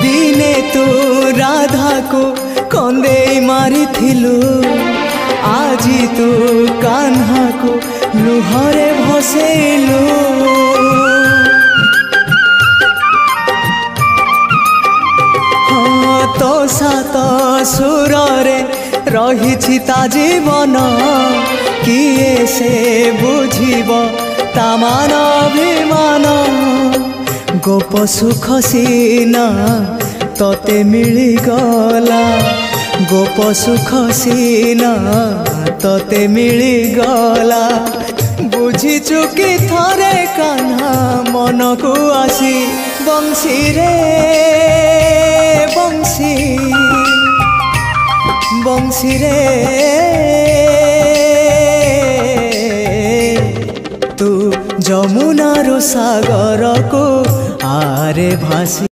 दिने तू राधा को कंदे मारी थिलु आजी तू कान्हा को लुहरे भसेलु तो सात सुर रे रही ता जीवन किए से बुझिब ता मान अभिमान गोप सुख सीना तते मिली गला गोप सुख सीना तते मिली गला बुझी चुकी थरे कान्हा मन को आसी बंशी रे बंशी बंशी रे तू जमुनार सागर को आरे भासी।